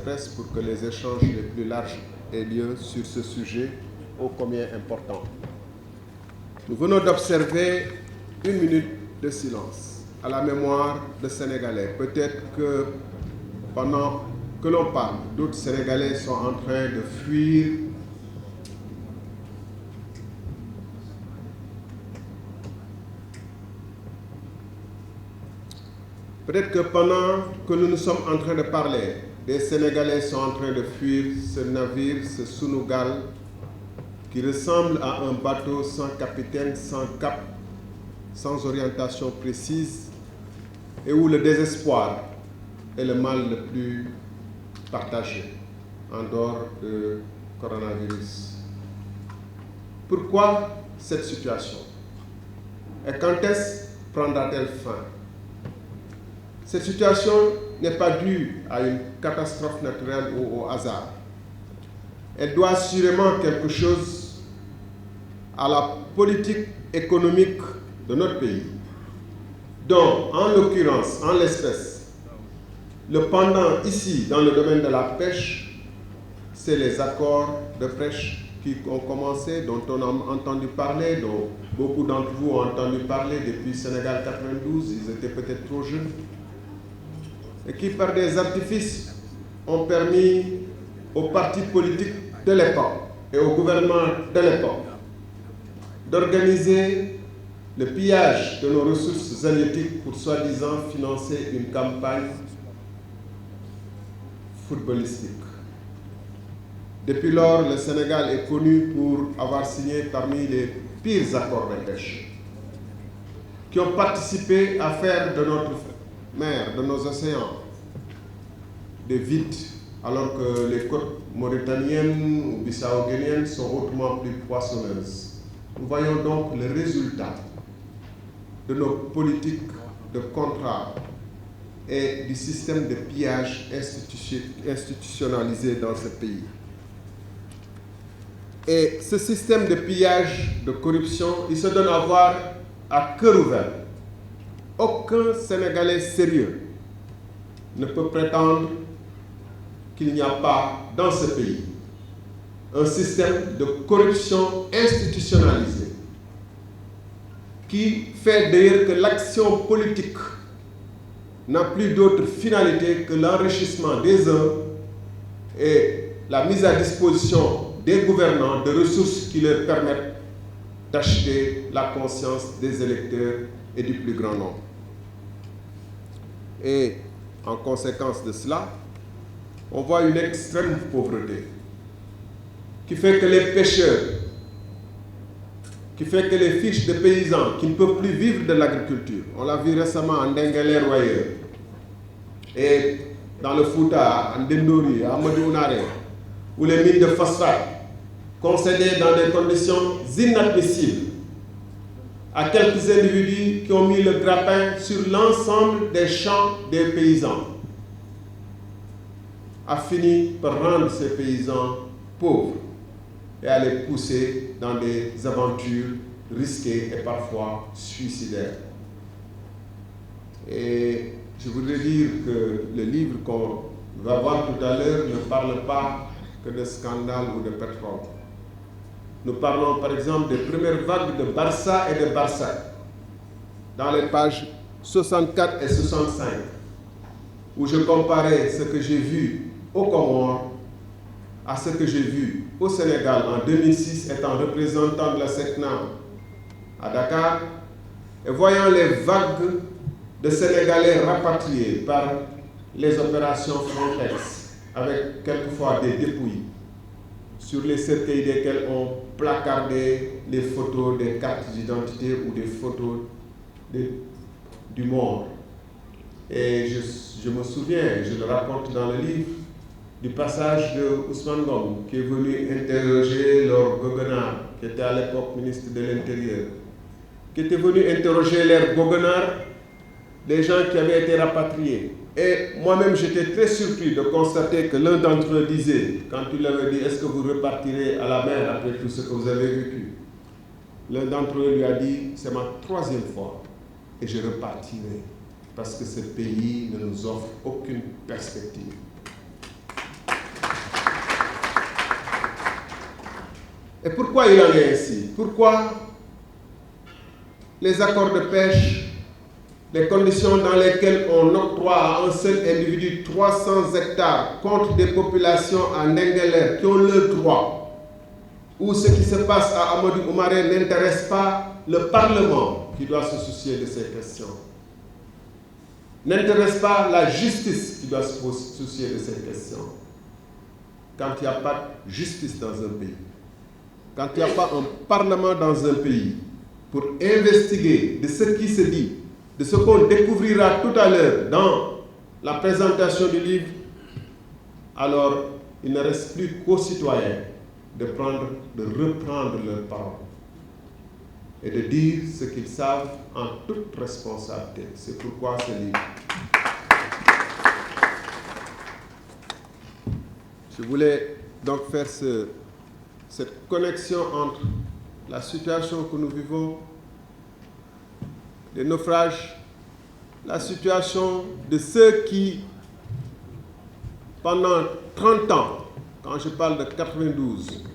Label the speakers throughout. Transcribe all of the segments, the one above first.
Speaker 1: presse pour que les échanges les plus larges aient lieu sur ce sujet ô combien important. Nous venons d'observer 1 minute de silence à la mémoire de Sénégalais. Peut-être que pendant que l'on parle, d'autres Sénégalais sont en train de fuir Peut-être que pendant que nous sommes en train de parler, des Sénégalais sont en train de fuir ce navire, ce Sunugal, qui ressemble à un bateau sans capitaine, sans cap, sans orientation précise, et où le désespoir est le mal le plus partagé, en dehors du coronavirus. Pourquoi cette situation? Et quand est-ce prendra-t-elle fin? Cette situation n'est pas due à une catastrophe naturelle ou au hasard. Elle doit assurément quelque chose à la politique économique de notre pays, dont, en l'occurrence, en l'espèce, le pendant ici, dans le domaine de la pêche, c'est les accords de pêche qui ont commencé, dont on a entendu parler, dont beaucoup d'entre vous ont entendu parler depuis Sénégal 92, ils étaient peut-être trop jeunes, et qui, par des artifices, ont permis aux partis politiques de l'époque et au gouvernement de l'époque d'organiser le pillage de nos ressources halieutiques pour soi-disant financer une campagne footballistique. Depuis lors, le Sénégal est connu pour avoir signé parmi les pires accords de pêche qui ont participé à faire de notre mer, de nos océans, des vides, alors que les côtes mauritaniennes ou bissau-guinéennes sont hautement plus poissonneuses. Nous voyons donc le résultat de nos politiques de contrat et du système de pillage institutionnalisé dans ce pays. Et ce système de pillage, de corruption, il se donne à voir à cœur ouvert. Aucun Sénégalais sérieux ne peut prétendre qu'il n'y a pas dans ce pays un système de corruption institutionnalisé qui fait d'ailleurs que l'action politique n'a plus d'autre finalité que l'enrichissement des uns et la mise à disposition des gouvernants de ressources qui leur permettent d'acheter la conscience des électeurs et du plus grand nombre. Et en conséquence de cela, on voit une extrême pauvreté qui fait que les pêcheurs, qui fait que les fiches de paysans qui ne peuvent plus vivre de l'agriculture, on l'a vu récemment en Dengueler ou ailleurs, et dans le Fouta, en Dendori, à Amadounaare, où les mines de phosphate concédées dans des conditions inadmissibles à quelques individus qui ont mis le grappin sur l'ensemble des champs des paysans, a fini par rendre ces paysans pauvres et à les pousser dans des aventures risquées et parfois suicidaires. Et je voudrais dire que le livre qu'on va voir tout à l'heure ne parle pas que de scandales ou de pétrole. Nous parlons par exemple des premières vagues de Barça et de Barça, dans les pages 64 et 65, où je comparais ce que j'ai vu au Comores à ce que j'ai vu au Sénégal en 2006, étant représentant de la SECNA à Dakar, et voyant les vagues de Sénégalais rapatriés par les opérations Frontex, avec quelquefois des dépouilles, sur les cercueils desquels on placardé les photos des cartes d'identité ou des photos du mort. Et je me souviens, je le raconte dans le livre, du passage de Ousmane Ngom, qui est venu interroger Lord Goguenard, qui était à l'époque ministre de l'Intérieur, qui était venu interroger Lord Goguenard, les gens qui avaient été rapatriés. Et moi-même, j'étais très surpris de constater que l'un d'entre eux disait, quand il avait dit « Est-ce que vous repartirez à la mer après tout ce que vous avez vécu ?» L'un d'entre eux lui a dit « C'est ma 3e fois et je repartirai parce que ce pays ne nous offre aucune perspective. » Et pourquoi il en est ainsi? Pourquoi les accords de pêche, les conditions dans lesquelles on octroie à un seul individu 300 hectares contre des populations à Ndingler qui ont le droit, ou ce qui se passe à Amadou Oumaré n'intéresse pas le Parlement qui doit se soucier de ces questions, n'intéresse pas la justice qui doit se soucier de ces questions. Quand il n'y a pas de justice dans un pays, quand il n'y a pas un Parlement dans un pays pour investiguer de ce qui se dit, de ce qu'on découvrira tout à l'heure dans la présentation du livre, alors il ne reste plus qu'aux citoyens de reprendre leurs paroles et de dire ce qu'ils savent en toute responsabilité. C'est pourquoi ce livre. Je voulais donc faire cette connexion entre la situation que nous vivons, les naufrages, la situation de ceux qui, pendant 30 ans, quand je parle de 92,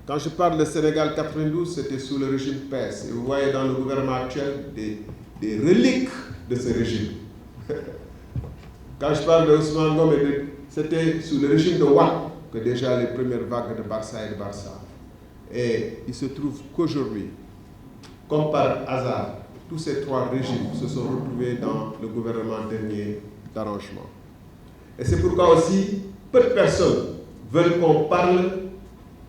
Speaker 1: quand je parle de Sénégal 92, c'était sous le régime PES. Et vous voyez dans le gouvernement actuel des reliques de ce régime. Quand je parle de Ousmane Ngom, c'était sous le régime de Wade que déjà les premières vagues de Barça et de Barça. Et il se trouve qu'aujourd'hui, comme par hasard, tous ces trois régimes se sont retrouvés dans le gouvernement dernier d'arrangement. Et c'est pourquoi aussi, peu de personnes veulent qu'on parle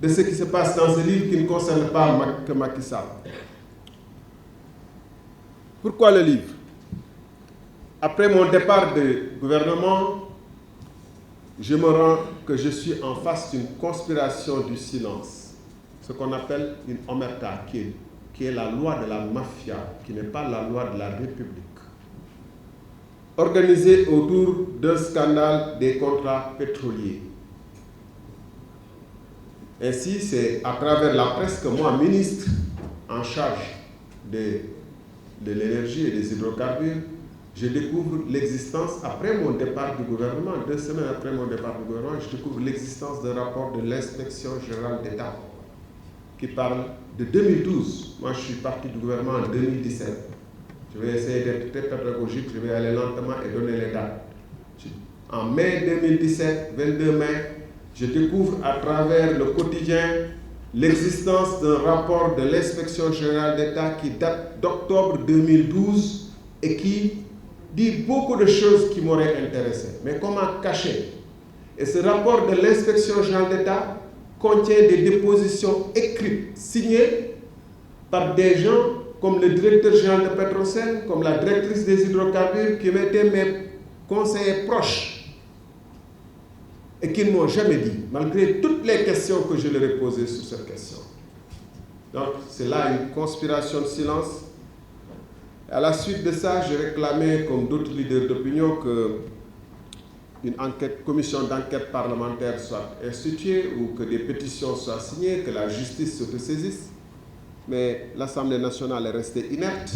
Speaker 1: de ce qui se passe dans ce livre qui ne concerne pas que Macky Sall. Pourquoi le livre? Après mon départ du gouvernement, je me rends que je suis en face d'une conspiration du silence, ce qu'on appelle une omerta, qui est la loi de la mafia, qui n'est pas la loi de la République, organisée autour d'un scandale des contrats pétroliers. Ainsi, c'est à travers la presse que moi, ministre en charge de l'énergie et des hydrocarbures, je découvre l'existence, après mon départ du gouvernement, 2 semaines après mon départ du gouvernement, je découvre l'existence d'un rapport de l'inspection générale d'État qui parle de 2012. Moi, je suis parti du gouvernement en 2017. Je vais essayer d'être très pédagogique, je vais aller lentement et donner les dates. En mai 2017, 22 mai, je découvre à travers le quotidien l'existence d'un rapport de l'inspection générale d'État qui date d'octobre 2012 et qui dit beaucoup de choses qui m'auraient intéressé. Mais comment cacher? Et ce rapport de l'inspection générale d'État contient des dépositions écrites, signées par des gens comme le directeur général de Petrosen, comme la directrice des hydrocarbures, qui étaient mes conseillers proches et qui ne m'ont jamais dit, malgré toutes les questions que je leur ai posées sur cette question. Donc, c'est là une conspiration de silence. À la suite de ça, j'ai réclamé, comme d'autres leaders d'opinion, qu'une commission d'enquête parlementaire soit instituée ou que des pétitions soient signées, que la justice se saisisse. Mais l'Assemblée nationale est restée inerte.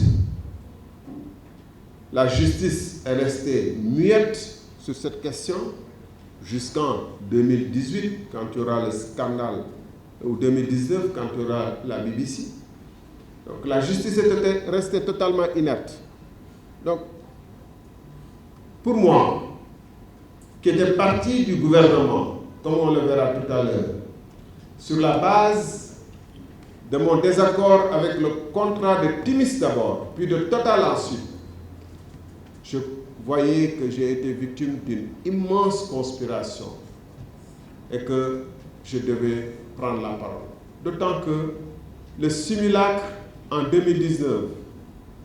Speaker 1: La justice est restée muette sur cette question jusqu'en 2018, quand il y aura le scandale, ou 2019, quand il y aura la BBC. Donc la justice est restée totalement inerte. Donc, pour moi, qui était parti du gouvernement, comme on le verra tout à l'heure, sur la base de mon désaccord avec le contrat de Timis d'abord, puis de Total ensuite, je voyais que j'ai été victime d'une immense conspiration et que je devais prendre la parole. D'autant que le simulacre en 2019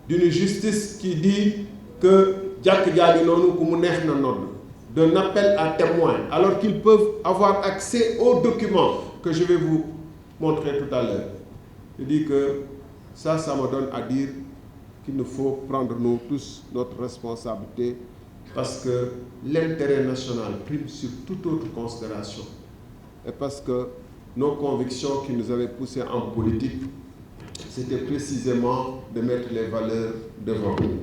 Speaker 1: d'une justice qui dit que d'un appel à témoins, alors qu'ils peuvent avoir accès aux documents que je vais vous montrer tout à l'heure. Je dis que ça me donne à dire qu'il nous faut prendre nous tous notre responsabilité parce que l'intérêt national prime sur toute autre considération et parce que nos convictions qui nous avaient poussés en politique, c'était précisément de mettre les valeurs devant nous.